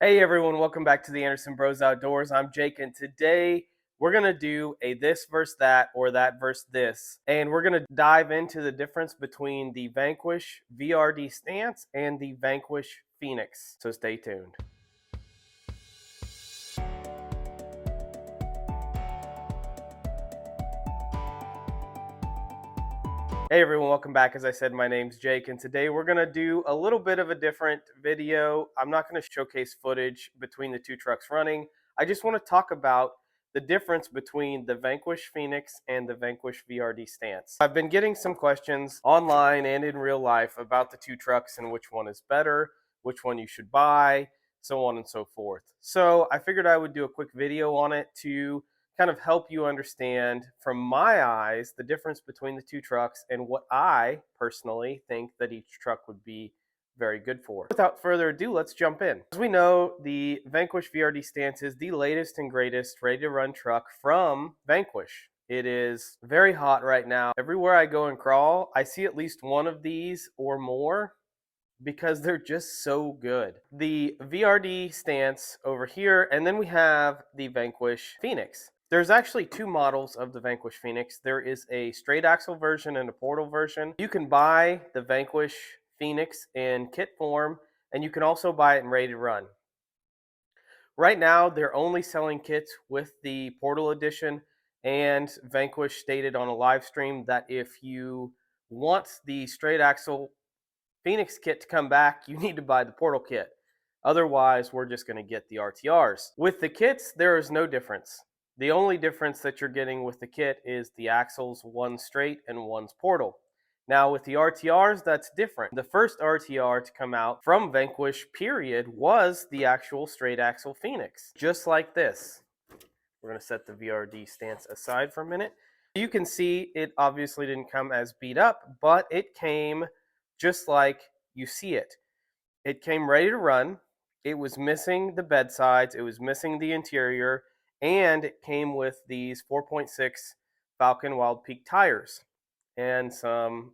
Hey everyone, welcome back to the Anderson Bros Outdoors. I'm Jake, and today we're going to do a this versus that or that versus this. And we're going to dive into the difference between the Vanquish VRD stance and the Vanquish pheonix. So stay tuned. Hey everyone, welcome back. As I said, my name's Jake, and today we're going to do a little bit of a different video. I'm not going to showcase footage between the two trucks running. I just want to talk about the difference between the Vanquish pheonix and the Vanquish VRD stance. I've been getting some questions online and in real life about the two trucks and which one is better, which one you should buy, so on and so forth. So I figured I would do a quick video on it to kind of help you understand from my eyes the difference between the two trucks and what I personally think that each truck would be very good for. Without further ado, let's jump in. As we know, the Vanquish VRD stance is the latest and greatest ready to run truck from Vanquish. It is very hot right now. Everywhere I go and crawl, I see at least one of these or more because they're just so good. The VRD stance over here, and then we have the Vanquish pheonix. There's actually two models of the Vanquish pheonix. There is a straight axle version and a portal version. You can buy the Vanquish pheonix in kit form, and you can also buy it in ready to run. Right now, they're only selling kits with the portal edition, and Vanquish stated on a live stream that if you want the straight axle pheonix kit to come back, you need to buy the portal kit. Otherwise, we're just going to get the RTRs. With the kits, there is no difference. The only difference that you're getting with the kit is the axles, one's straight and one's portal. Now with the RTRs, that's different. The first RTR to come out from Vanquish, period, was the actual straight axle pheonix. Just like this. We're going to set the VRD stance aside for a minute. You can see it obviously didn't come as beat up, but it came just like you see it. It came ready to run. It was missing the bed sides. It was missing the interior. And it came with these 4.6 Falcon Wild Peak tires and some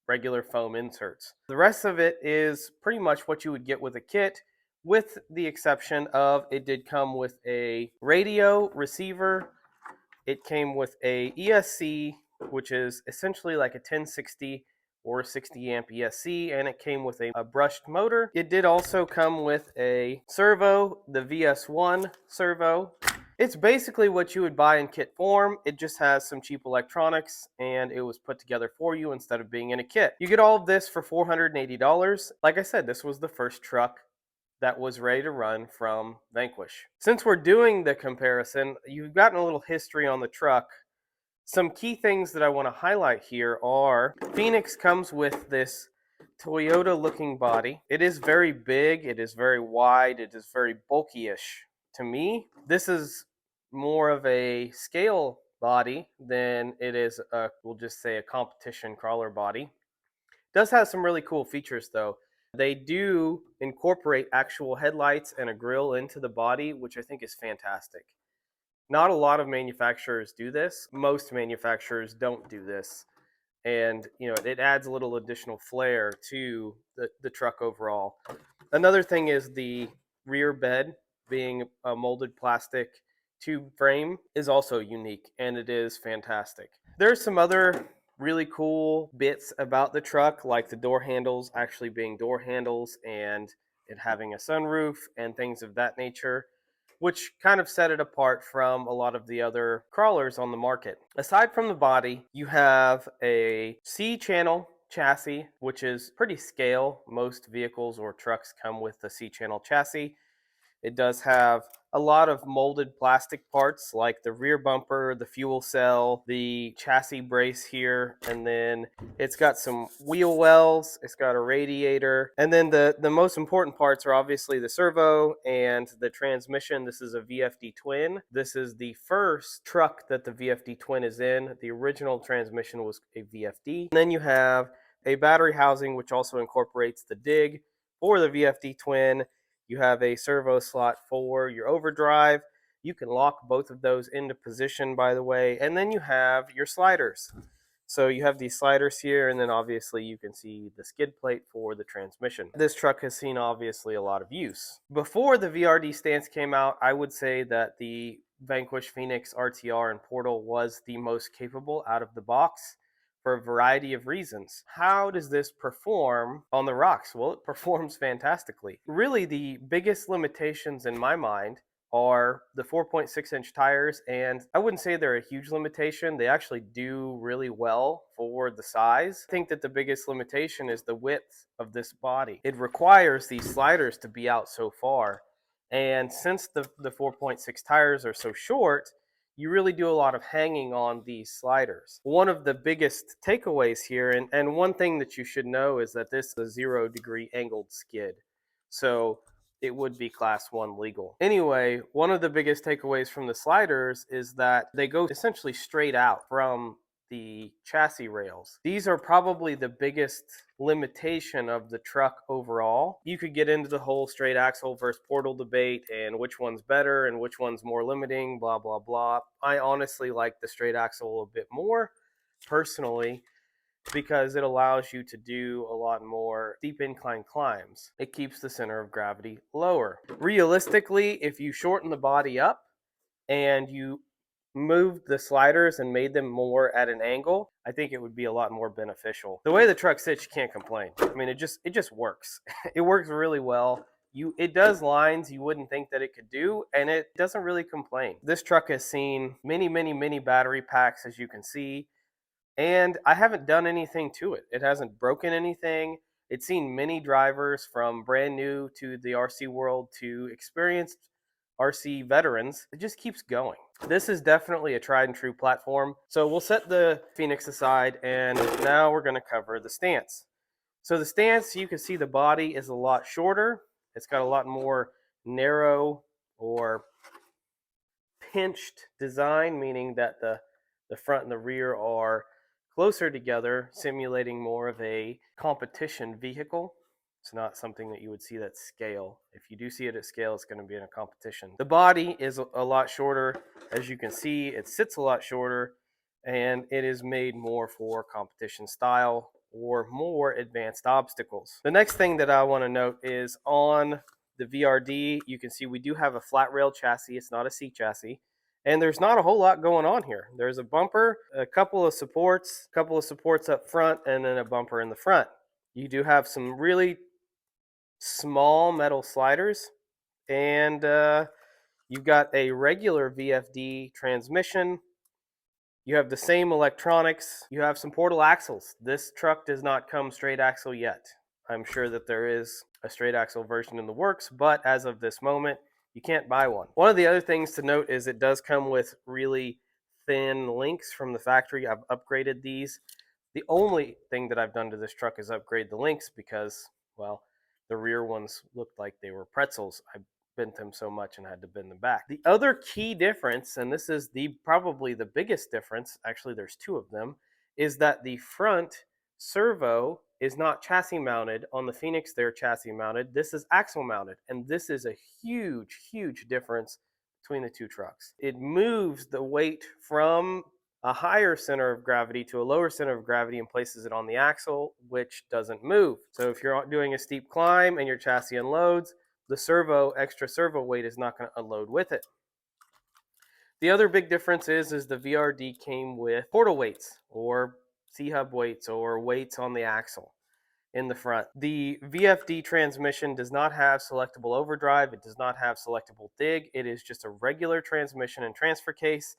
regular foam inserts. The rest of it is pretty much what you would get with a kit, with the exception of it did come with a radio receiver. It came with a ESC, which is essentially like a 1060 or 60 amp ESC, and it came with a brushed motor. It did also come with a servo, the VS1 servo. It's basically what you would buy in kit form. It just has some cheap electronics, and it was put together for you instead of being in a kit. You get all of this for $480. Like I said, this was the first truck that was ready to run from Vanquish. Since we're doing the comparison, you've gotten a little history on the truck. Some key things that I want to highlight here are pheonix comes with this Toyota looking body. It is very big, it is very wide, it is very bulky-ish. To me, this is more of a scale body than it is we'll just say a competition crawler body. It does have some really cool features though. They do incorporate actual headlights and a grille into the body, which I think is fantastic. Not a lot of manufacturers do this. Most manufacturers don't do this. And it adds a little additional flair to the truck overall. Another thing is the rear bed being a molded plastic tube frame is also unique, and it is fantastic. There's some other really cool bits about the truck, like the door handles actually being door handles and it having a sunroof and things of that nature, which kind of set it apart from a lot of the other crawlers on the market. Aside from the body, you have a C-channel chassis, which is pretty scale. Most vehicles or trucks come with the C-channel chassis. It does have a lot of molded plastic parts like the rear bumper, the fuel cell, the chassis brace here, and then it's got some wheel wells, it's got a radiator, and then the most important parts are obviously the servo and the transmission. This is a VFD twin. This is the first truck that the VFD twin is in. The original transmission was a VFD. And then you have a battery housing, which also incorporates the dig for the VFD twin. You have a servo slot for your overdrive. You can lock both of those into position, by the way. And then you have your sliders. So you have these sliders here, and then obviously you can see the skid plate for the transmission. This truck has seen obviously a lot of use. Before the VRD stance came out, I would say that the Vanquish, pheonix, RTR, and Portal was the most capable out of the box for a variety of reasons. How does this perform on the rocks? Well, it performs fantastically. Really, the biggest limitations in my mind are the 4.6-inch tires, and I wouldn't say they're a huge limitation. They actually do really well for the size. I think that the biggest limitation is the width of this body. It requires these sliders to be out so far, and since the 4.6 tires are so short, you really do a lot of hanging on these sliders. One of the biggest takeaways here, and one thing that you should know, is that this is a 0-degree angled skid. So it would be class 1 legal. Anyway, one of the biggest takeaways from the sliders is that they go essentially straight out from the chassis rails. These are probably the biggest limitation of the truck overall. You could get into the whole straight axle versus portal debate and which one's better and which one's more limiting, blah, blah, blah. I honestly like the straight axle a bit more, personally, because it allows you to do a lot more steep incline climbs. It keeps the center of gravity lower. Realistically, if you shorten the body up and you moved the sliders and made them more at an angle, I think it would be a lot more beneficial. The way the truck sits, you can't complain. I mean, it just works. It works really well. It does lines you wouldn't think that it could do, and it doesn't really complain. This truck has seen many battery packs, as you can see, and I haven't done anything to it. It hasn't broken anything. It's seen many drivers, from brand new to the RC world to experienced RC veterans. It just keeps going. This is definitely a tried and true platform. So we'll set the pheonix aside, and now we're going to cover the stance. So the stance, you can see the body is a lot shorter. It's got a lot more narrow or pinched design, meaning that the front and the rear are closer together, simulating more of a competition vehicle. It's not something that you would see at scale. If you do see it at scale, it's going to be in a competition. The body is a lot shorter. As you can see, it sits a lot shorter, and it is made more for competition style or more advanced obstacles. The next thing that I want to note is on the VRD, you can see we do have a flat rail chassis. It's not a C chassis. And there's not a whole lot going on here. There's a bumper, a couple of supports up front, and then a bumper in the front. You do have some really small metal sliders, and you've got a regular VFD transmission. You have the same electronics. You have some portal axles. This truck does not come straight axle yet. I'm sure that there is a straight axle version in the works, but as of this moment, you can't buy one. One of the other things to note is it does come with really thin links from the factory. I've upgraded these. The only thing that I've done to this truck is upgrade the links because, well, the rear ones looked like they were pretzels. I bent them so much and had to bend them back. The other key difference, and this is probably the biggest difference, actually there's two of them, is that the front servo is not chassis mounted. On the pheonix, they're chassis mounted. This is axle mounted, and this is a huge difference between the two trucks. It moves the weight from a higher center of gravity to a lower center of gravity and places it on the axle, which doesn't move. So if you're doing a steep climb and your chassis unloads, the extra servo weight is not going to unload with it. The other big difference is the VRD came with portal weights or C-hub weights or weights on the axle in the front. The VFD transmission does not have selectable overdrive. It does not have selectable dig. It is just a regular transmission and transfer case,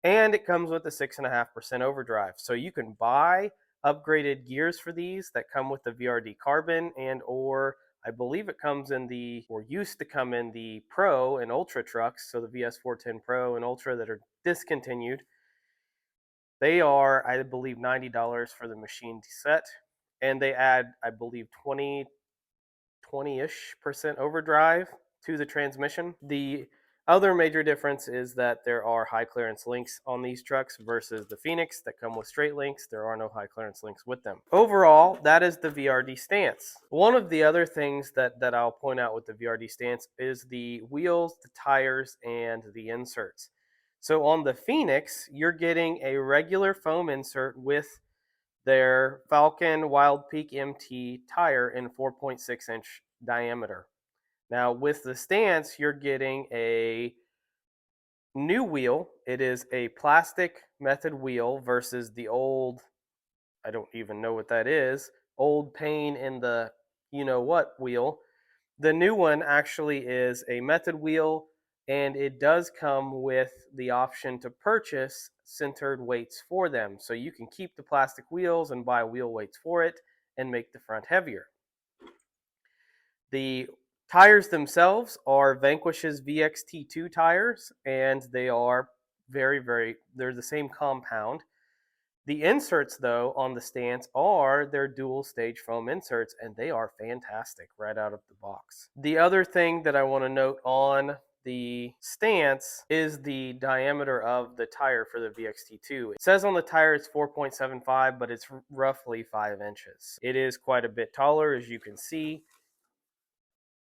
and it comes with a 6.5% overdrive. So you can buy upgraded gears for these that come with the VRD carbon, and or I believe it comes in used to come in the Pro and Ultra trucks, so the VS410 Pro and Ultra that are discontinued. They are, I believe, $90 for the machined set, and they add, I believe, 20-ish% overdrive to the transmission. The other major difference is that there are high clearance links on these trucks versus the pheonix that come with straight links. There are no high clearance links with them. Overall, that is the VRD stance. One of the other things that I'll point out with the VRD stance is the wheels, the tires, and the inserts. So on the Pheonix, you're getting a regular foam insert with their Falcon Wild Peak MT tire in 4.6-inch diameter. Now with the Stance, you're getting a new wheel. It is a plastic method wheel versus the old, I don't even know what that is, old pain in the you know what wheel. The new one actually is a method wheel, and it does come with the option to purchase centered weights for them. So you can keep the plastic wheels and buy wheel weights for it and make the front heavier. The tires themselves are Vanquish's VXT2 tires, and they are they're the same compound. The inserts, though, on the Stance are their dual stage foam inserts, and they are fantastic right out of the box. The other thing that I want to note on the Stance is the diameter of the tire for the VXT2. It says on the tire it's 4.75, but it's roughly 5 inches. It is quite a bit taller, as you can see,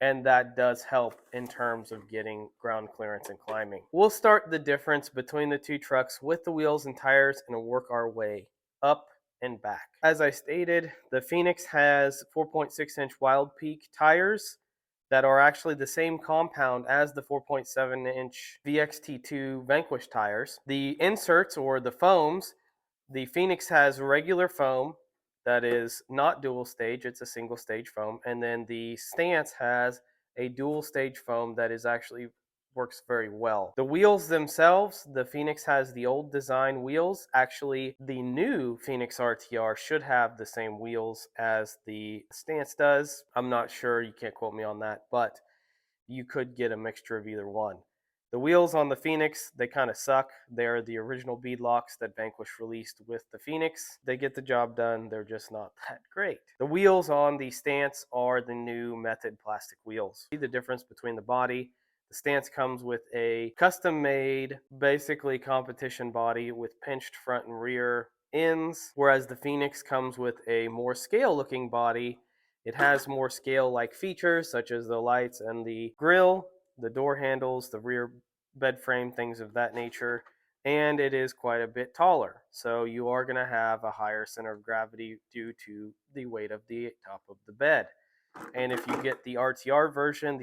and that does help in terms of getting ground clearance and climbing. We'll start the difference between the two trucks with the wheels and tires and work our way up and back. As I stated, the Pheonix has 4.6-inch Wild Peak tires that are actually the same compound as the 4.7-inch VXT2 Vanquish tires. The inserts, or the foams, the Pheonix has regular foam that is not dual stage, it's a single stage foam. And then the Stance has a dual stage foam that is actually works very well. The wheels themselves, the Pheonix has the old design wheels. Actually, the new Pheonix RTR should have the same wheels as the Stance does. I'm not sure, you can't quote me on that, but you could get a mixture of either one. The wheels on the Pheonix, they kind of suck. They're the original beadlocks that Vanquish released with the Pheonix. They get the job done, they're just not that great. The wheels on the Stance are the new Method plastic wheels. See the difference between the body. The Stance comes with a custom-made, basically competition body with pinched front and rear ends, whereas the Pheonix comes with a more scale-looking body. It has more scale-like features such as the lights and the grille, the door handles, the rear bed frame, things of that nature, and it is quite a bit taller. So you are going to have a higher center of gravity due to the weight of the top of the bed. And if you get the RTR version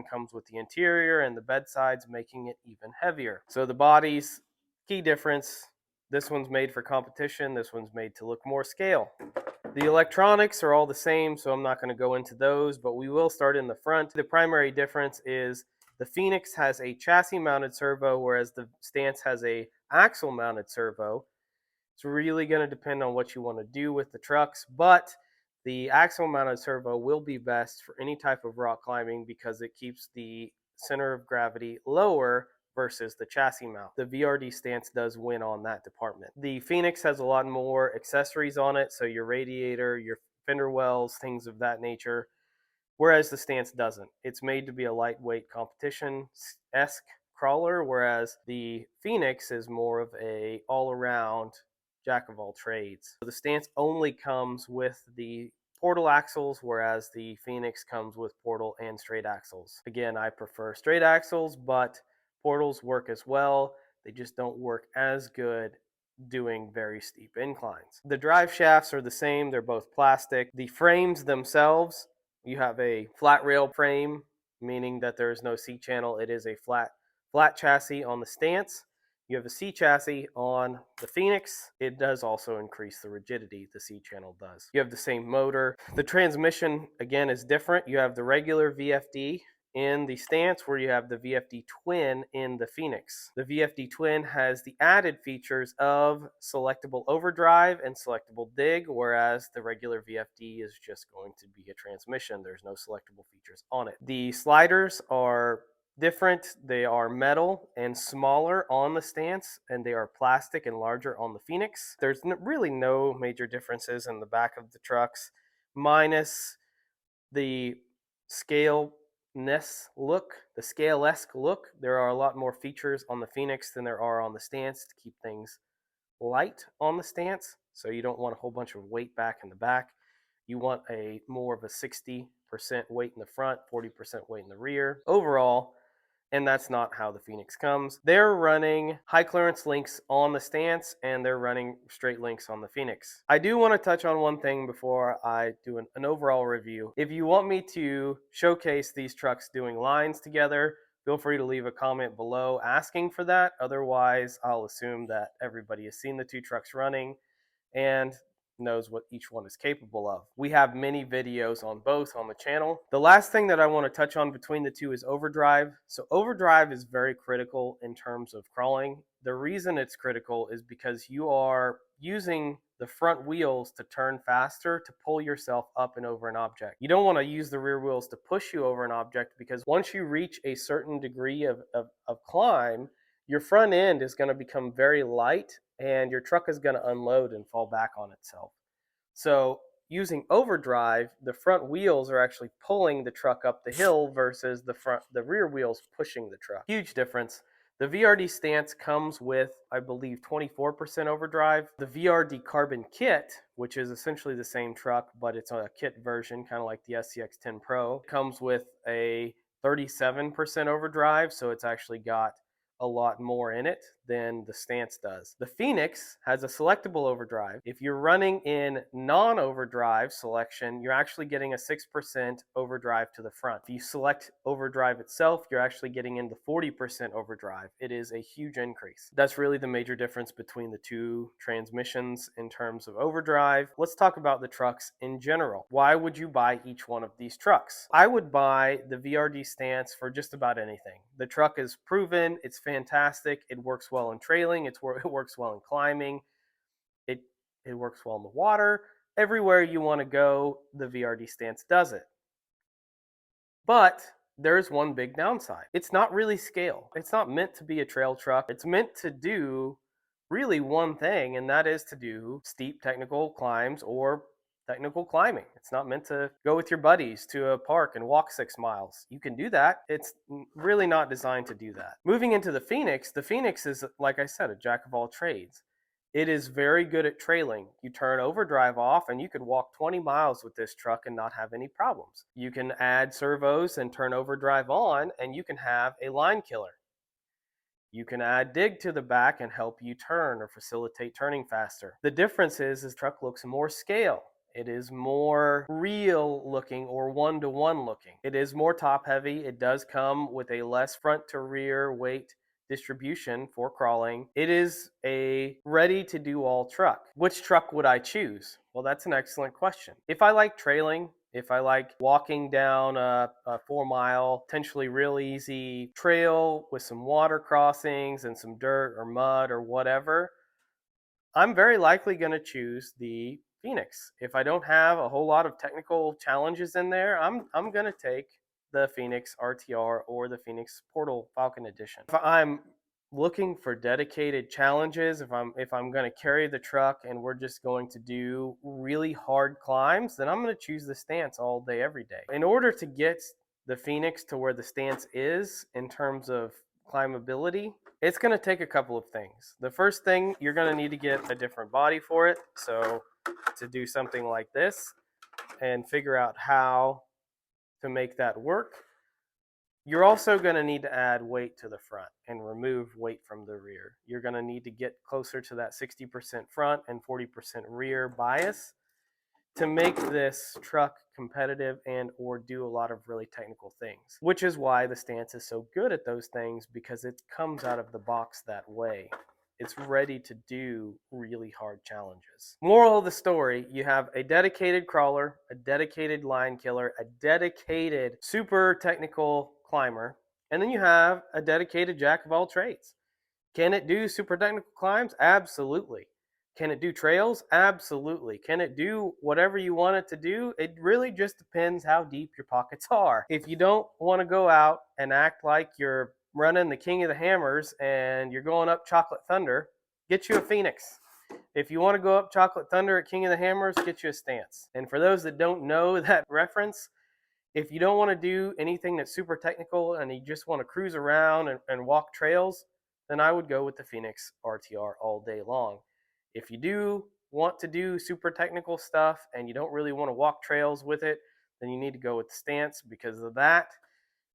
comes with the interior and the bed sides, making it even heavier. So the body's key difference, this one's made for competition, this one's made to look more scale. The electronics are all the same, so I'm not going to go into those, but we will start in the front. The primary difference is the Pheonix has a chassis-mounted servo, whereas the Stance has a axle-mounted servo. It's really going to depend on what you want to do with the trucks, but the axle-mounted servo will be best for any type of rock climbing because it keeps the center of gravity lower versus the chassis mount. The VRD Stance does win on that department. The Pheonix has a lot more accessories on it, so your radiator, your fender wells, things of that nature, whereas the Stance doesn't. It's made to be a lightweight competition-esque crawler, whereas the Pheonix is more of a all-around jack of all trades. So the Stance only comes with the portal axles, whereas the Pheonix comes with portal and straight axles. Again, I prefer straight axles, but portals work as well. They just don't work as good doing very steep inclines. The drive shafts are the same. They're both plastic. The frames themselves, you have a flat rail frame, meaning that there is no C channel. It is a flat chassis on the Stance. You have a C chassis on the Pheonix. It does also increase the rigidity, the C channel does. You have the same motor. The transmission, again, is different. You have the regular VFD in the Stance, where you have the VFD Twin in the Pheonix. The VFD Twin has the added features of selectable overdrive and selectable dig, whereas the regular VFD is just going to be a transmission. There's no selectable features on it. The sliders are different. They are metal and smaller on the Stance, and they are plastic and larger on the Pheonix. There's really no major differences in the back of the trucks, minus the scale-esque look. There are a lot more features on the Pheonix than there are on the Stance to keep things light on the Stance, so you don't want a whole bunch of weight back in the back. You want more of a 60% weight in the front, 40% weight in the rear. Overall, and that's not how the Pheonix comes. They're running high clearance links on the stance, and they're running straight links on the Pheonix. I do want to touch on one thing before I do an overall review. If you want me to showcase these trucks doing lines together, feel free to leave a comment below asking for that. Otherwise, I'll assume that everybody has seen the two trucks running and knows what each one is capable of. We have many videos on both on the channel. The last thing that I want to touch on between the two is overdrive. So overdrive is very critical in terms of crawling. The reason it's critical is because you are using the front wheels to turn faster to pull yourself up and over an object. You don't want to use the rear wheels to push you over an object, because once you reach a certain degree of climb, your front end is going to become very light and your truck is going to unload and fall back on itself. So using overdrive, the front wheels are actually pulling the truck up the hill versus the rear wheels pushing the truck. Huge difference. The VRD stance comes with, I believe, 24% overdrive. The VRD carbon kit, which is essentially the same truck, but it's a kit version, kind of like the SCX10 Pro, comes with a 37% overdrive, so it's actually got a lot more in it than the stance does. The Pheonix has a selectable overdrive. If you're running in non-overdrive selection, you're actually getting a 6% overdrive to the front. If you select overdrive itself, you're actually getting into 40% overdrive. It is a huge increase. That's really the major difference between the two transmissions in terms of overdrive. Let's talk about the trucks in general. Why would you buy each one of these trucks? I would buy the VRD stance for just about anything. The truck is proven, it's fantastic, it works well in trailing, it works well in climbing, it works well in the water. Everywhere you want to go, the VRD stance does it. But there's one big downside. It's not really scale. It's not meant to be a trail truck. It's meant to do really one thing, and that is to do steep technical climbs or technical climbing. It's not meant to go with your buddies to a park and walk 6 miles. You can do that. It's really not designed to do that. Moving into the Pheonix is, like I said, a jack of all trades. It is very good at trailing. You turn overdrive off and you could walk 20 miles with this truck and not have any problems. You can add servos and turn overdrive on and you can have a line killer. You can add dig to the back and help you turn or facilitate turning faster. The difference is the truck looks more scale. It is more real looking or one-to-one looking. It is more top heavy. It does come with a less front to rear weight distribution for crawling. It is a ready to do all truck. Which truck would I choose? Well, that's an excellent question. If I like trailing, if I like walking down a 4-mile, potentially real easy trail with some water crossings and some dirt or mud or whatever, I'm very likely going to choose the Pheonix. If I don't have a whole lot of technical challenges in there, I'm going to take the Pheonix RTR or the Pheonix Portal Falcon Edition. If I'm looking for dedicated challenges, if I'm going to carry the truck and we're just going to do really hard climbs, then I'm going to choose the stance all day, every day. In order to get the Pheonix to where the stance is in terms of climbability, it's going to take a couple of things. The first thing, you're going to need to get a different body for it. So to do something like this and figure out how to make that work, you're also going to need to add weight to the front and remove weight from the rear. You're going to need to get closer to that 60% front and 40% rear bias to make this truck competitive and or do a lot of really technical things, which is why the stance is so good at those things, because it comes out of the box that way. It's ready to do really hard challenges. Moral of the story, you have a dedicated crawler, a dedicated line killer, a dedicated super technical climber, and then you have a dedicated jack of all trades. Can it do super technical climbs? Absolutely. Can it do trails? Absolutely. Can it do whatever you want it to do? It really just depends how deep your pockets are. If you don't want to go out and act like you're running the King of the Hammers and you're going up Chocolate Thunder, get you a Pheonix. If you want to go up Chocolate Thunder at King of the Hammers, get you a stance. And for those that don't know that reference, if you don't want to do anything that's super technical and you just want to cruise around and walk trails, then I would go with the Pheonix RTR all day long. If you do want to do super technical stuff and you don't really want to walk trails with it, then you need to go with the stance, because of that,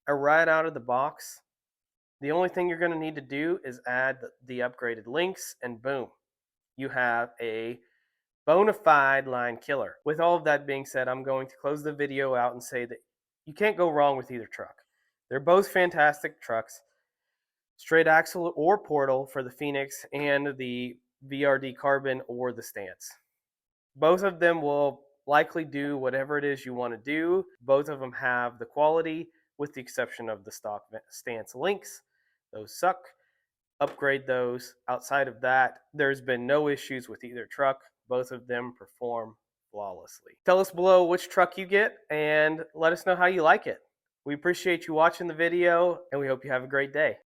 right out of the box, The only thing you're going to need to do is add the upgraded links, and boom, you have a bona fide line killer. With all of that being said, I'm going to close the video out and say that you can't go wrong with either truck. They're both fantastic trucks. Straight axle or portal for the Pheonix, and the VRD carbon or the stance. Both of them will likely do whatever it is you want to do. Both of them have the quality, with the exception of the stock stance links. Those suck. Upgrade those. Outside of that, there's been no issues with either truck. Both of them perform flawlessly. Tell us below which truck you get and let us know how you like it. We appreciate you watching the video, and we hope you have a great day.